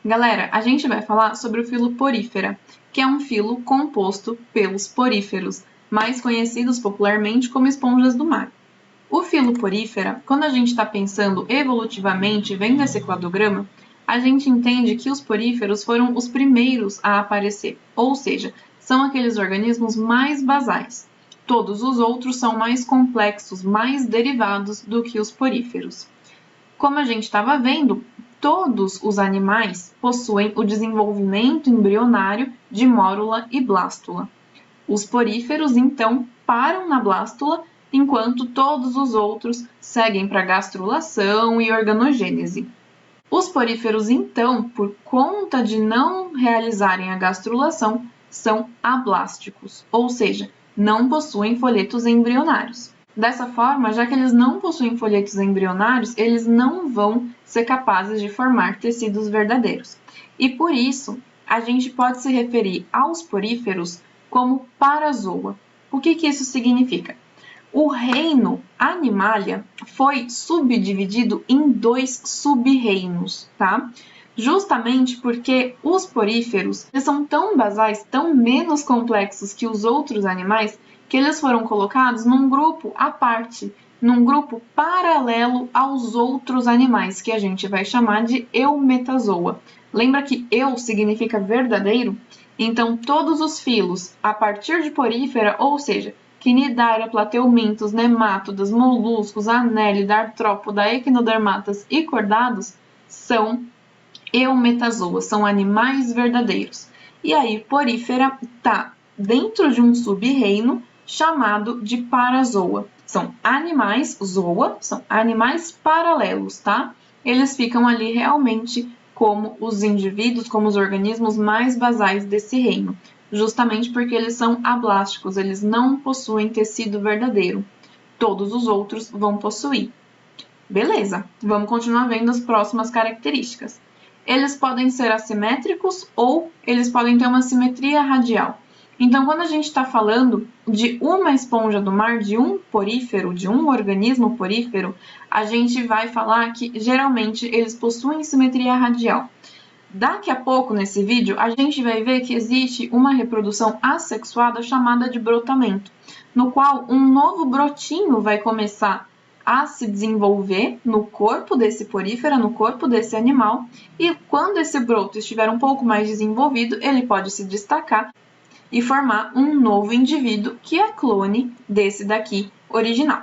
Galera, a gente vai falar sobre o filo Porifera, que é um filo composto pelos poríferos, mais conhecidos popularmente como esponjas do mar. O filo Porifera, quando a gente está pensando evolutivamente, vendo esse cladograma, a gente entende que os poríferos foram os primeiros a aparecer, ou seja, são aqueles organismos mais basais. Todos os outros são mais complexos, mais derivados do que os poríferos. Como a gente estava vendo, todos os animais possuem o desenvolvimento embrionário de mórula e blástula. Os poríferos, então, param na blástula, enquanto todos os outros seguem para gastrulação e organogênese. Os poríferos, então, por conta de não realizarem a gastrulação, são ablásticos, ou seja, não possuem folhetos embrionários. Dessa forma, já que eles não possuem folhetos embrionários, eles não vão ser capazes de formar tecidos verdadeiros. E por isso, a gente pode se referir aos poríferos como parazoa. O que isso significa? O reino Animalia foi subdividido em 2 sub-reinos, tá? Justamente porque os poríferos eles são tão basais, tão menos complexos que os outros animais, que eles foram colocados num grupo à parte, num grupo paralelo aos outros animais, que a gente vai chamar de eumetazoa. Lembra que eu significa verdadeiro? Então, todos os filos a partir de porífera, ou seja, Cnidaria, Plateumintos, Nemátodas, Moluscos, Annelida, Artrópoda, Equinodermatas e Cordados, são eumetazoas, são animais verdadeiros. E aí, porífera está dentro de um sub-reino chamado de parazoa. São animais, zoa, são animais paralelos, tá? Eles ficam ali realmente como os indivíduos, como os organismos mais basais desse reino, justamente porque eles são ablásticos, eles não possuem tecido verdadeiro. Todos os outros vão possuir. Beleza, vamos continuar vendo as próximas características. Eles podem ser assimétricos ou eles podem ter uma simetria radial. Então, quando a gente está falando de uma esponja do mar, de um porífero, de um organismo porífero, a gente vai falar que geralmente eles possuem simetria radial. Daqui a pouco, nesse vídeo, a gente vai ver que existe uma reprodução assexuada chamada de brotamento, no qual um novo brotinho vai começar a se desenvolver no corpo desse porífero, no corpo desse animal, e quando esse broto estiver um pouco mais desenvolvido, ele pode se destacar e formar um novo indivíduo que é clone desse daqui original.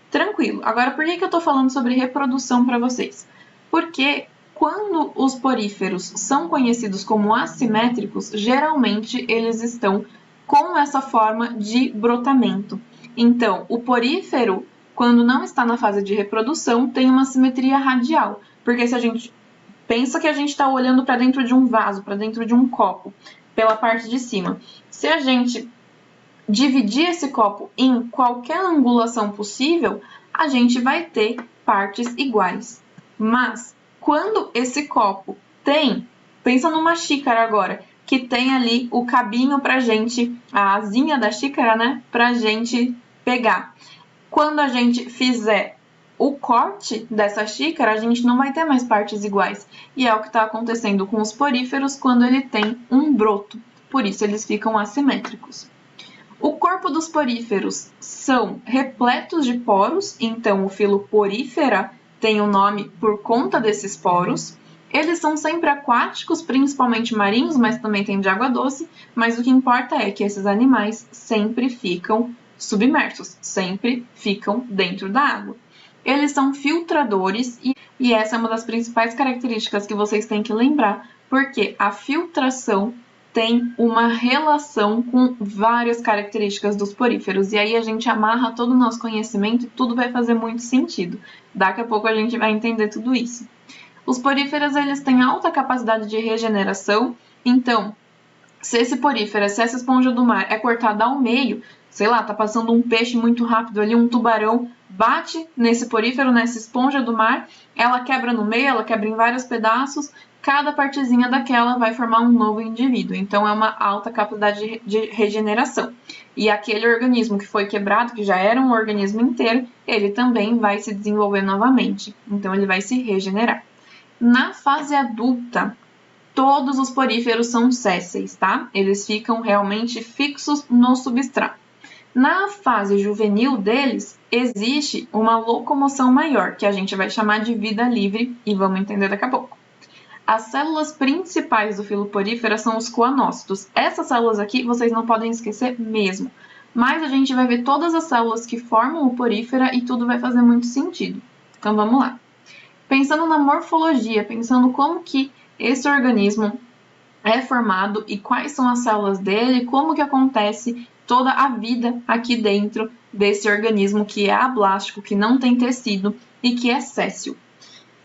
Tranquilo. Agora, por que eu estou falando sobre reprodução para vocês? Porque quando os poríferos são conhecidos como assimétricos, geralmente eles estão com essa forma de brotamento. Então, o porífero, quando não está na fase de reprodução, tem uma simetria radial. Porque se a gente pensa que a gente está olhando para dentro de um vaso, para dentro de um copo, pela parte de cima. Se a gente dividir esse copo em qualquer angulação possível, a gente vai ter partes iguais. Mas, quando esse copo tem, pensa numa xícara agora, que tem ali o cabinho pra gente, a asinha da xícara, né, pra gente pegar. Quando a gente fizer o corte dessa xícara, a gente não vai ter mais partes iguais. E é o que está acontecendo com os poríferos quando ele tem um broto. Por isso, eles ficam assimétricos. O corpo dos poríferos são repletos de poros, então o filo Porifera tem o nome por conta desses poros. Eles são sempre aquáticos, principalmente marinhos, mas também tem de água doce. Mas o que importa é que esses animais sempre ficam submersos, sempre ficam dentro da água. Eles são filtradores e essa é uma das principais características que vocês têm que lembrar, porque a filtração tem uma relação com várias características dos poríferos, e aí a gente amarra todo o nosso conhecimento e tudo vai fazer muito sentido. Daqui a pouco a gente vai entender tudo isso. Os poríferos, eles têm alta capacidade de regeneração, então, se esse porífero, se essa esponja do mar é cortada ao meio, sei lá, tá passando um peixe muito rápido ali, um tubarão, bate nesse porífero, nessa esponja do mar, ela quebra no meio, ela quebra em vários pedaços, cada partezinha daquela vai formar um novo indivíduo. Então, é uma alta capacidade de regeneração. E aquele organismo que foi quebrado, que já era um organismo inteiro, ele também vai se desenvolver novamente. Então, ele vai se regenerar. Na fase adulta, todos os poríferos são sésseis, tá? Eles ficam realmente fixos no substrato. Na fase juvenil deles, existe uma locomoção maior, que a gente vai chamar de vida livre, e vamos entender daqui a pouco. As células principais do filo porífera são os coanócitos. Essas células aqui vocês não podem esquecer mesmo. Mas a gente vai ver todas as células que formam o porífera e tudo vai fazer muito sentido. Então vamos lá. Pensando na morfologia, pensando como que esse organismo é formado e quais são as células dele, como que acontece toda a vida aqui dentro desse organismo que é ablástico, que não tem tecido e que é séssil.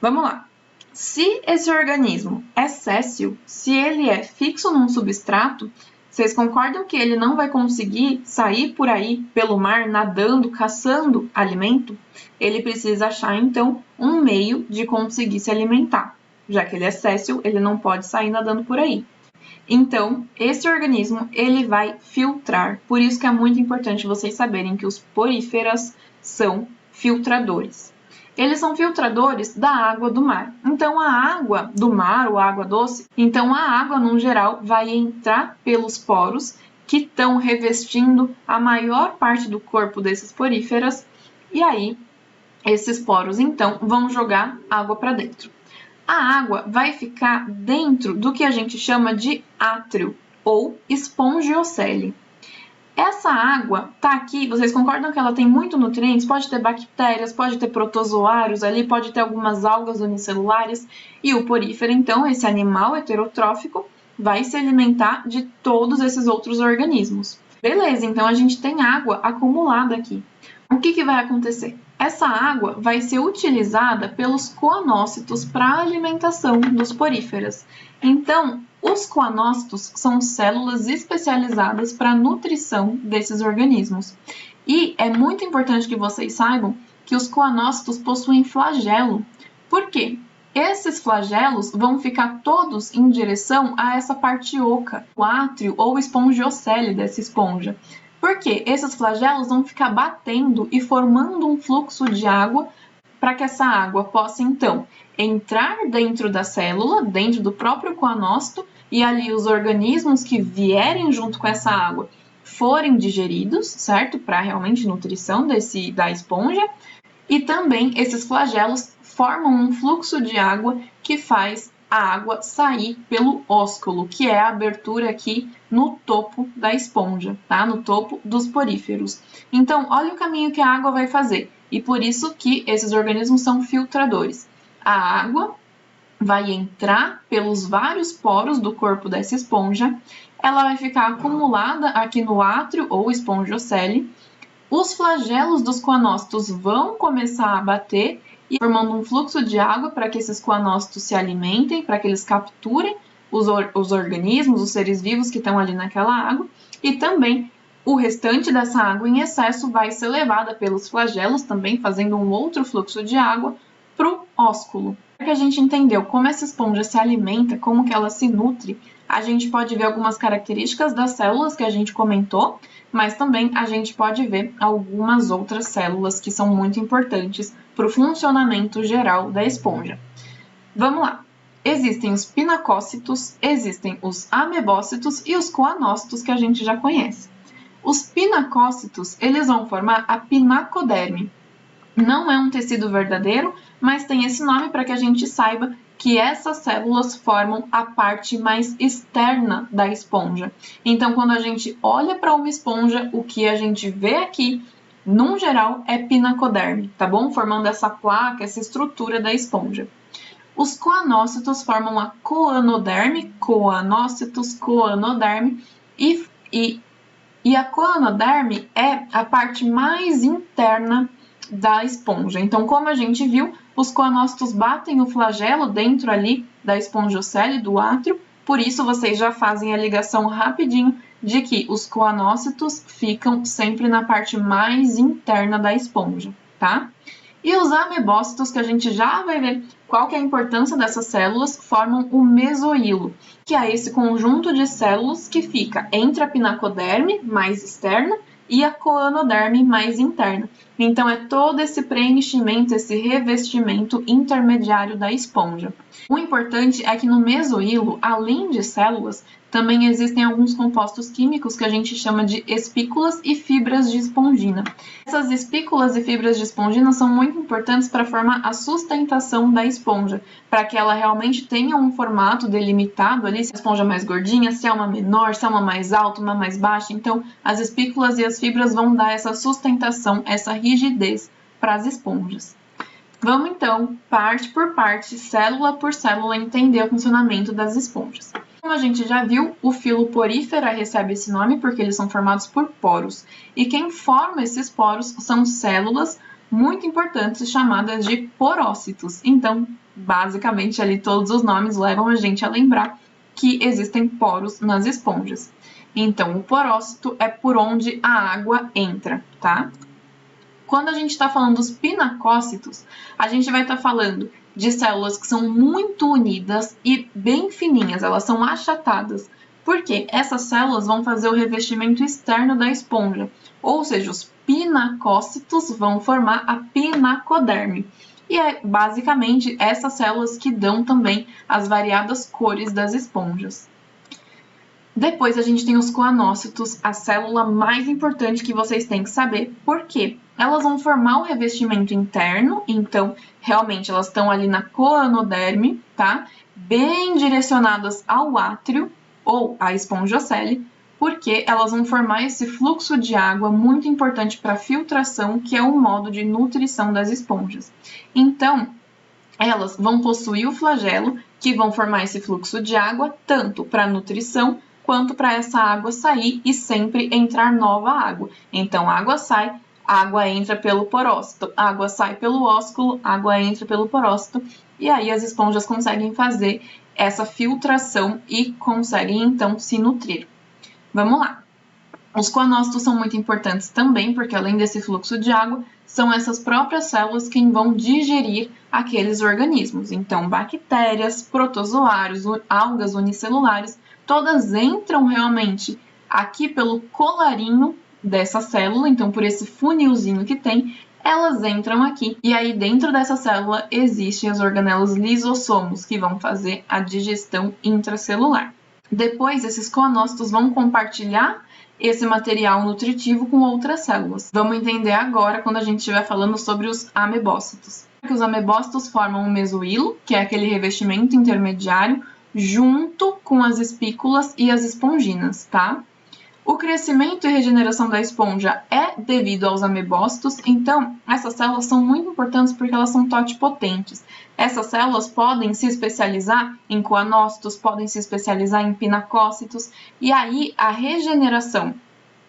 Vamos lá. Se esse organismo é séssil, se ele é fixo num substrato, vocês concordam que ele não vai conseguir sair por aí pelo mar nadando, caçando alimento? Ele precisa achar, então, um meio de conseguir se alimentar. Já que ele é séssil, ele não pode sair nadando por aí. Então, esse organismo, ele vai filtrar. Por isso que é muito importante vocês saberem que os poríferas são filtradores. Eles são filtradores da água do mar. Então, a água do mar, ou água doce, então a água, no geral, vai entrar pelos poros que estão revestindo a maior parte do corpo desses poríferas, e aí, esses poros, então, vão jogar água para dentro. A água vai ficar dentro do que a gente chama de átrio ou espongiocele. Essa água tá aqui, vocês concordam que ela tem muito nutrientes? Pode ter bactérias, pode ter protozoários ali, pode ter algumas algas unicelulares. E o porífero, então, esse animal heterotrófico, vai se alimentar de todos esses outros organismos. Beleza, então a gente tem água acumulada aqui. O que vai acontecer? Essa água vai ser utilizada pelos coanócitos para a alimentação dos poríferas. Então, os coanócitos são células especializadas para a nutrição desses organismos. E é muito importante que vocês saibam que os coanócitos possuem flagelo. Por quê? Esses flagelos vão ficar todos em direção a essa parte oca, o átrio ou espongiocele dessa esponja. Porque esses flagelos vão ficar batendo e formando um fluxo de água para que essa água possa, então, entrar dentro da célula, dentro do próprio coanócito, e ali os organismos que vierem junto com essa água forem digeridos, certo? Para realmente nutrição da esponja. E também esses flagelos formam um fluxo de água que faz a água sair pelo ósculo, que é a abertura aqui no topo da esponja, tá? No topo dos poríferos. Então, olha o caminho que a água vai fazer. E por isso que esses organismos são filtradores. A água vai entrar pelos vários poros do corpo dessa esponja, ela vai ficar acumulada aqui no átrio ou espongiocele. Os flagelos dos coanócitos vão começar a bater e formando um fluxo de água para que esses coanócitos se alimentem, para que eles capturem os organismos, os seres vivos que estão ali naquela água, e também o restante dessa água em excesso vai ser levada pelos flagelos, também fazendo um outro fluxo de água para o ósculo. Para que a gente entendeu como essa esponja se alimenta, como que ela se nutre, a gente pode ver algumas características das células que a gente comentou, mas também a gente pode ver algumas outras células que são muito importantes para o funcionamento geral da esponja. Vamos lá. Existem os pinacócitos, existem os amebócitos e os coanócitos que a gente já conhece. Os pinacócitos, eles vão formar a pinacoderme. Não é um tecido verdadeiro, mas tem esse nome para que a gente saiba que essas células formam a parte mais externa da esponja. Então, quando a gente olha para uma esponja, o que a gente vê aqui, num geral, é pinacoderme, tá bom? Formando essa placa, essa estrutura da esponja. Os coanócitos formam a coanoderme, coanócitos, coanoderme, e a coanoderme é a parte mais interna da esponja. Então, como a gente viu, os coanócitos batem o flagelo dentro ali da espongiocele, do átrio, por isso vocês já fazem a ligação rapidinho de que os coanócitos ficam sempre na parte mais interna da esponja, tá? E os amebócitos, que a gente já vai ver qual que é a importância dessas células, formam o mesoílo, que é esse conjunto de células que fica entre a pinacoderme, mais externa, e a coanoderme mais interna. Então, é todo esse preenchimento, esse revestimento intermediário da esponja. O importante é que no mesohilo, além de células, também existem alguns compostos químicos que a gente chama de espículas e fibras de espongina. Essas espículas e fibras de espongina são muito importantes para formar a sustentação da esponja, para que ela realmente tenha um formato delimitado ali, se a esponja é mais gordinha, se é uma menor, se é uma mais alta, uma mais baixa. Então, as espículas e as fibras vão dar essa sustentação, essa rigidez para as esponjas. Vamos então, parte por parte, célula por célula, entender o funcionamento das esponjas. Como a gente já viu, o filo porífera recebe esse nome porque eles são formados por poros. E quem forma esses poros são células muito importantes chamadas de porócitos. Então, basicamente, ali todos os nomes levam a gente a lembrar que existem poros nas esponjas. Então, o porócito é por onde a água entra, tá? Quando a gente está falando dos pinacócitos, a gente vai estar falando de células que são muito unidas e bem fininhas, elas são achatadas, porque essas células vão fazer o revestimento externo da esponja, ou seja, os pinacócitos vão formar a pinacoderme. E é basicamente essas células que dão também as variadas cores das esponjas. Depois a gente tem os coanócitos, a célula mais importante que vocês têm que saber. Por quê? Elas vão formar o revestimento interno, então realmente elas estão ali na coanoderme, tá? Bem direcionadas ao átrio ou à esponjocele, porque elas vão formar esse fluxo de água muito importante para a filtração, que é o modo de nutrição das esponjas. Então, elas vão possuir o flagelo, que vão formar esse fluxo de água, tanto para a nutrição, quanto para essa água sair e sempre entrar nova água. Então, a água sai, a água entra pelo porócito, a água sai pelo ósculo, a água entra pelo porócito, e aí as esponjas conseguem fazer essa filtração e conseguem, então, se nutrir. Vamos lá. Os coanócitos são muito importantes também, porque além desse fluxo de água, são essas próprias células quem vão digerir aqueles organismos. Então, bactérias, protozoários, algas unicelulares, todas entram realmente aqui pelo colarinho dessa célula, então por esse funilzinho que tem, elas entram aqui. E aí dentro dessa célula existem as organelas lisossomos, que vão fazer a digestão intracelular. Depois, esses coanócitos vão compartilhar esse material nutritivo com outras células. Vamos entender agora quando a gente estiver falando sobre os amebócitos. Os amebócitos formam o mesohilo, que é aquele revestimento intermediário, junto com as espículas e as esponginas, tá? O crescimento e regeneração da esponja é devido aos amebócitos, então essas células são muito importantes porque elas são totipotentes. Essas células podem se especializar em coanócitos, podem se especializar em pinacócitos, e aí a regeneração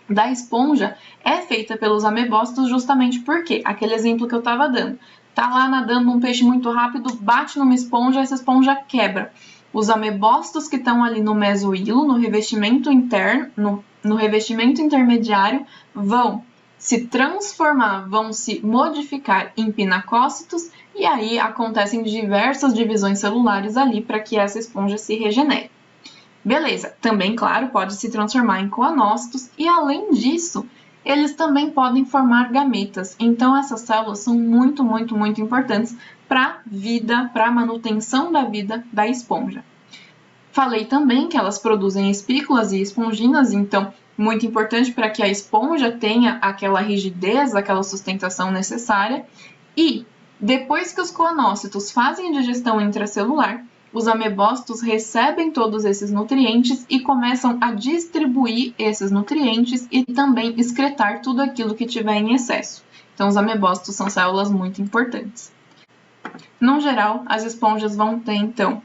da esponja é feita pelos amebócitos justamente porque, aquele exemplo que eu estava dando, tá lá nadando um peixe muito rápido, bate numa esponja, essa esponja quebra. Os amebócitos que estão ali no mesohilo, no revestimento interno, no revestimento intermediário, vão se transformar, vão se modificar em pinacócitos e aí acontecem diversas divisões celulares ali para que essa esponja se regenere. Beleza, também, claro, pode se transformar em coanócitos e, além disso, eles também podem formar gametas. Então, essas células são muito, muito, muito importantes para a vida, para a manutenção da vida da esponja. Falei também que elas produzem espículas e esponginas, então, muito importante para que a esponja tenha aquela rigidez, aquela sustentação necessária. E, depois que os coanócitos fazem a digestão intracelular, os amebócitos recebem todos esses nutrientes e começam a distribuir esses nutrientes e também excretar tudo aquilo que tiver em excesso. Então, os amebócitos são células muito importantes. No geral, as esponjas vão ter, então,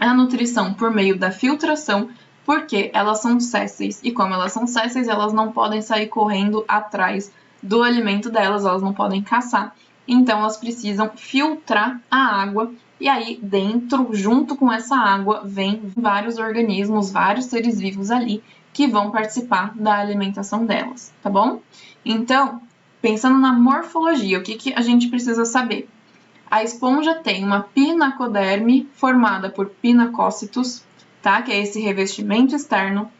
a nutrição por meio da filtração, porque elas são sésseis, e como elas são sésseis, elas não podem sair correndo atrás do alimento delas, elas não podem caçar. Então, elas precisam filtrar a água, e aí dentro, junto com essa água, vem vários organismos, vários seres vivos ali, que vão participar da alimentação delas, tá bom? Então, pensando na morfologia, o que a gente precisa saber? A esponja tem uma pinacoderme formada por pinacócitos, tá? Que é esse revestimento externo.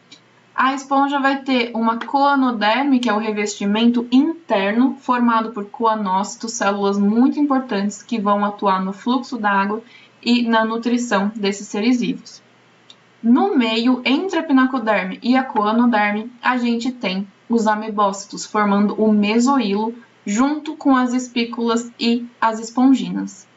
A esponja vai ter uma coanoderme, que é o revestimento interno, formado por coanócitos, células muito importantes que vão atuar no fluxo da água e na nutrição desses seres vivos. No meio, entre a pinacoderme e a coanoderme, a gente tem os amebócitos, formando o mesoílo, junto com as espículas e as esponginas.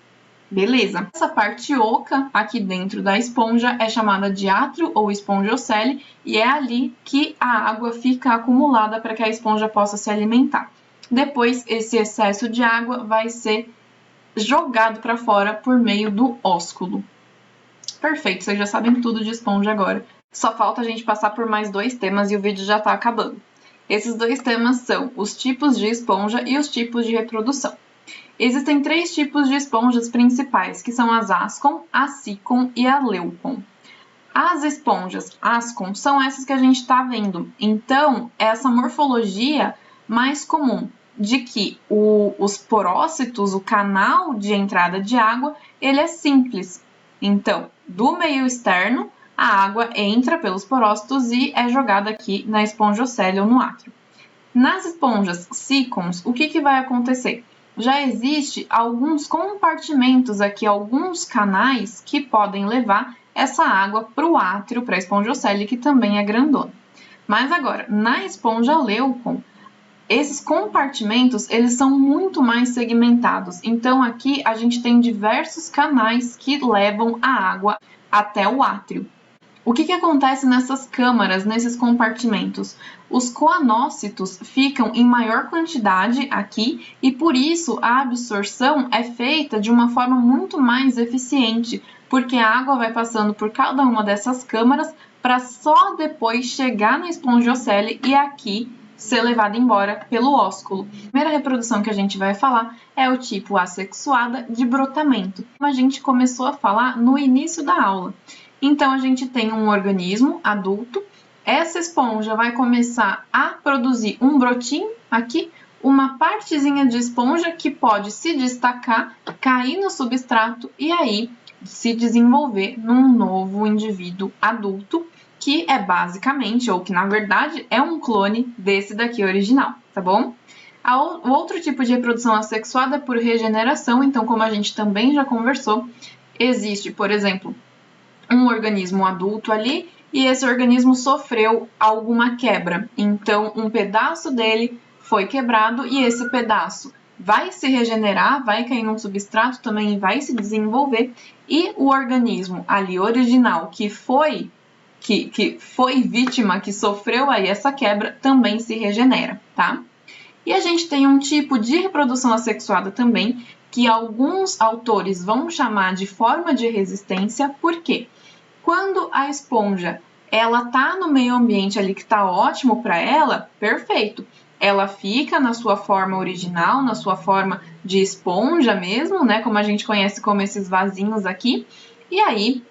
Beleza? Essa parte oca aqui dentro da esponja é chamada de átrio ou espongiocele e é ali que a água fica acumulada para que a esponja possa se alimentar. Depois, esse excesso de água vai ser jogado para fora por meio do ósculo. Perfeito, vocês já sabem tudo de esponja agora. Só falta a gente passar por mais 2 temas e o vídeo já está acabando. Esses 2 temas são os tipos de esponja e os tipos de reprodução. Existem 3 tipos de esponjas principais, que são as ascon, a sicon e a leucon. As esponjas ascon são essas que a gente está vendo. Então, essa morfologia mais comum de que os porócitos, o canal de entrada de água, ele é simples. Então, do meio externo, a água entra pelos porócitos e é jogada aqui na espongiocele ou no átrio. Nas esponjas sicons, o que vai acontecer? Já existe alguns compartimentos aqui, alguns canais que podem levar essa água para o átrio, para a espongiocele, que também é grandona. Mas agora, na esponja leucon, esses compartimentos, eles são muito mais segmentados. Então, aqui a gente tem diversos canais que levam a água até o átrio. O que acontece nessas câmaras, nesses compartimentos? Os coanócitos ficam em maior quantidade aqui e por isso a absorção é feita de uma forma muito mais eficiente, porque a água vai passando por cada uma dessas câmaras para só depois chegar na espongiocele e aqui ser levada embora pelo ósculo. A primeira reprodução que a gente vai falar é o tipo assexuada de brotamento, como a gente começou a falar no início da aula. Então, a gente tem um organismo adulto, essa esponja vai começar a produzir um brotinho aqui, uma partezinha de esponja que pode se destacar, cair no substrato e aí se desenvolver num novo indivíduo adulto, que é basicamente, ou que na verdade é um clone desse daqui original, tá bom? O outro tipo de reprodução assexuada é por regeneração, então como a gente também já conversou, existe, por exemplo, um organismo adulto ali e esse organismo sofreu alguma quebra. Então, um pedaço dele foi quebrado e esse pedaço vai se regenerar, vai cair num substrato também e vai se desenvolver. E o organismo ali original que foi vítima, que sofreu aí essa quebra, também se regenera, tá? E a gente tem um tipo de reprodução assexuada também, que alguns autores vão chamar de forma de resistência, por quê? Quando a esponja ela tá no meio ambiente ali que tá ótimo para ela, perfeito. Ela fica na sua forma original, na sua forma de esponja mesmo, né? Como a gente conhece como esses vasinhos aqui. E aí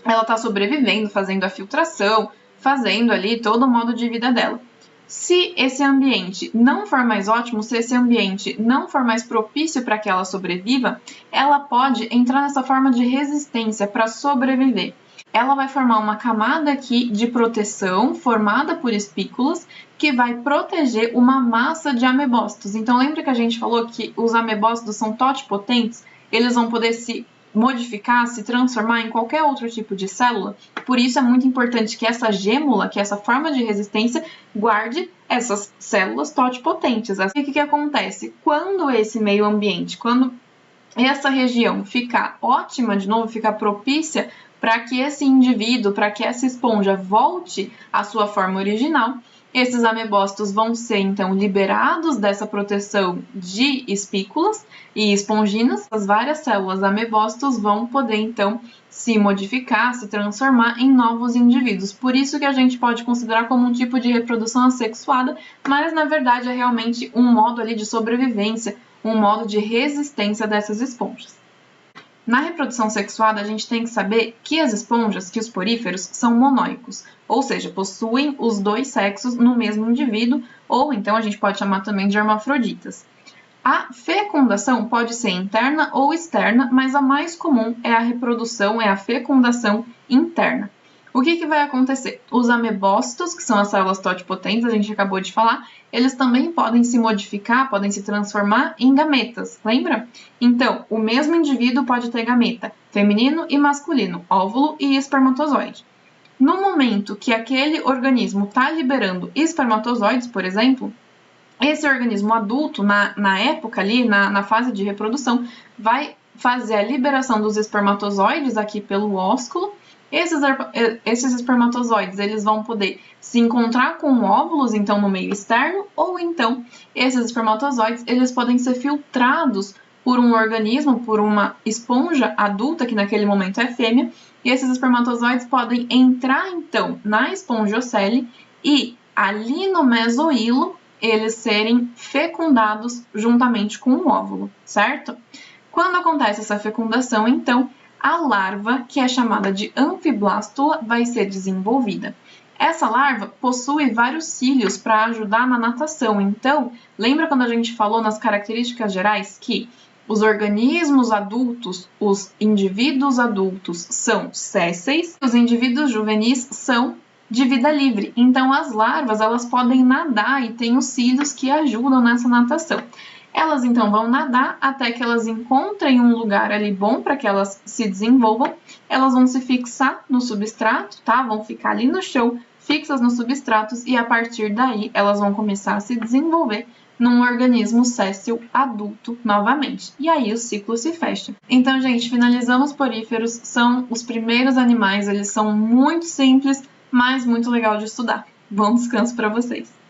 ela tá sobrevivendo, fazendo a filtração, fazendo ali todo o modo de vida dela. Se esse ambiente não for mais ótimo, se esse ambiente não for mais propício para que ela sobreviva, ela pode entrar nessa forma de resistência para sobreviver. Ela vai formar uma camada aqui de proteção formada por espículas que vai proteger uma massa de amebócitos. Então, lembra que a gente falou que os amebócitos são totipotentes? Eles vão poder se modificar, se transformar em qualquer outro tipo de célula. Por isso é muito importante que essa gêmula, que essa forma de resistência, guarde essas células totipotentes. Assim, o que acontece? Quando esse meio ambiente, quando essa região ficar ótima de novo, ficar propícia para que esse indivíduo, para que essa esponja volte à sua forma original, esses amebócitos vão ser, então, liberados dessa proteção de espículas e esponginas. As várias células amebócitos vão poder, então, se modificar, se transformar em novos indivíduos. Por isso que a gente pode considerar como um tipo de reprodução assexuada, mas, na verdade, é realmente um modo ali de sobrevivência, um modo de resistência dessas esponjas. Na reprodução sexuada, a gente tem que saber que as esponjas, que os poríferos, são monóicos, ou seja, possuem os 2 sexos no mesmo indivíduo, ou então a gente pode chamar também de hermafroditas. A fecundação pode ser interna ou externa, mas a mais comum é a reprodução, é a fecundação interna. O que vai acontecer? Os amebócitos, que são as células totipotentes, a gente acabou de falar, eles também podem se modificar, podem se transformar em gametas, lembra? Então, o mesmo indivíduo pode ter gameta feminino e masculino, óvulo e espermatozoide. No momento que aquele organismo está liberando espermatozoides, por exemplo, esse organismo adulto, na época ali, na fase de reprodução, vai fazer a liberação dos espermatozoides aqui pelo ósculo. Esses espermatozoides, eles vão poder se encontrar com óvulos, então, no meio externo, ou então, esses espermatozoides, eles podem ser filtrados por um organismo, por uma esponja adulta, que naquele momento é fêmea, e esses espermatozoides podem entrar, então, na espongiocele e ali no mesoílo, eles serem fecundados juntamente com o óvulo, certo? Quando acontece essa fecundação, então, a larva, que é chamada de anfiblástula, vai ser desenvolvida. Essa larva possui vários cílios para ajudar na natação. Então, lembra quando a gente falou nas características gerais que os organismos adultos, os indivíduos adultos são sésseis, os indivíduos juvenis são de vida livre. Então, as larvas, elas podem nadar e tem os cílios que ajudam nessa natação. Elas, então, vão nadar até que elas encontrem um lugar ali bom para que elas se desenvolvam. Elas vão se fixar no substrato, tá? Vão ficar ali no chão, fixas nos substratos, e a partir daí elas vão começar a se desenvolver num organismo séssil adulto novamente. E aí o ciclo se fecha. Então, gente, finalizamos poríferos. São os primeiros animais, eles são muito simples, mas muito legal de estudar. Bom descanso para vocês!